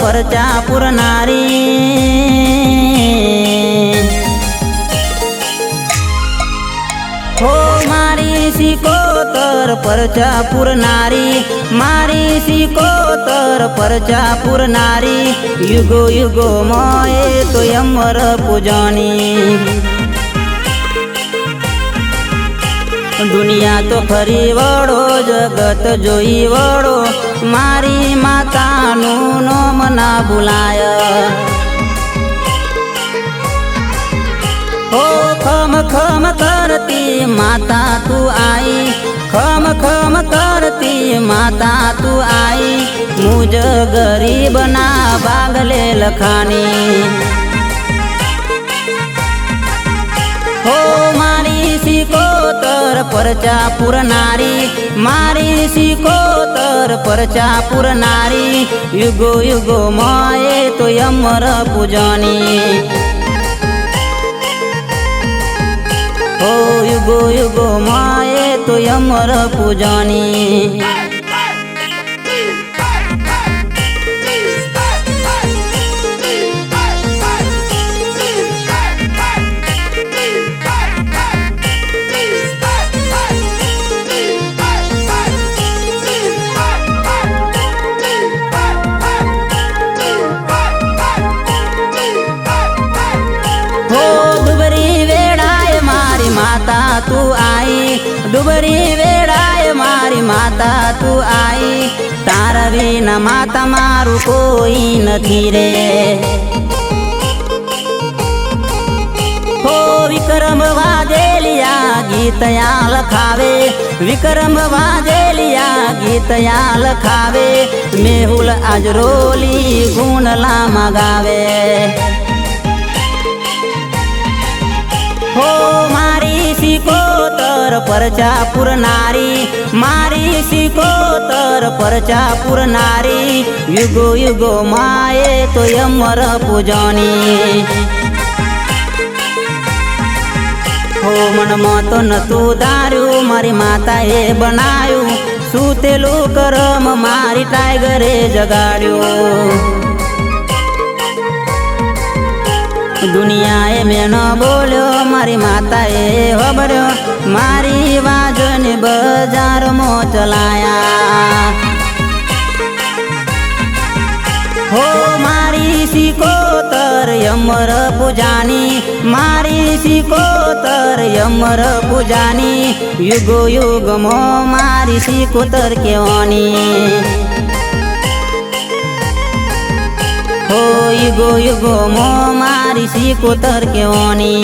परचा पुरनारी हो मारी सिकोतर परचा पुरनारी मारी सिकोतर परचा पुरनारी युगो युगो मोए तो अमर पूजनी दुनिया तो फरी वड़ो जगत जोई वड़ो मारी माता नु नाम ना बुलाय हो खम खम करती माता तू आई खम खम करती माता तू आई मुझ गरीब ना बागले लखानी हो मारी सिकोतर परचा पुरनारी मारी सिकोतर परचा पुरनारी युगो युगो मोए तो अमर पूजनी हो युगो युगो मोए तो अमर पूजनी माता तू आई डुबरी वेड़ाए मारी माता तू आई तारा बिना माता मारू कोई नथी रे हो विक्रम वाजेलिया गीतया लखावे विक्रम वाजेलिया गीतया लखावे मेहुल आज रोली गुणला मगावे हो मारी सिकोतर परचा पुरनारी मारी सिकोतर परचा पुरनारी युगो युगो माए तो अमर पूजनी हो मन तो न तू दारू मारी माता ए बनायु सूतेलू करम मारी टाइगरे जगाड्यो दुनिया में न बोल्यो मारी माता ए खबर्यो मारी वाजन बजार मो चलाया हो मारी सिकोतर अमर पूजानी मारी सिकोतर अमर पूजानी युगो युग मो मारी सिकोतर केवानी हो युगो युगो मो मारी सिकोतर केवानी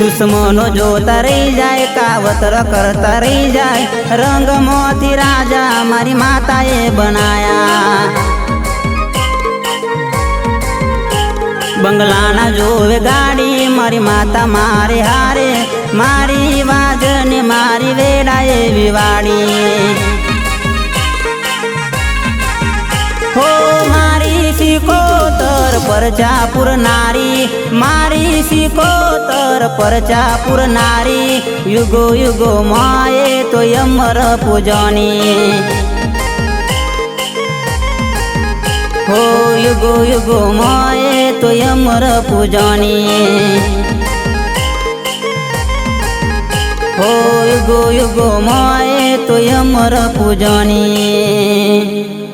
दुश्मनो जो तरी जाए कावतर करता रही जाए रंग मोती राजा मारी माताए बनाया बंगलाना जोवे गाड़ी मारी माता मारे हारे मारी वाजने मारी वेड़ाए विवाड़ी हो मारी सिकोतर परचा पुरनारी मारी सिकोतर परचा पुरनारी युगो युगो माए तो अमर पूजनी हो युगो युगो माए तो अमर पूजनी हो युगो युगो माए तो अमर पूजनी।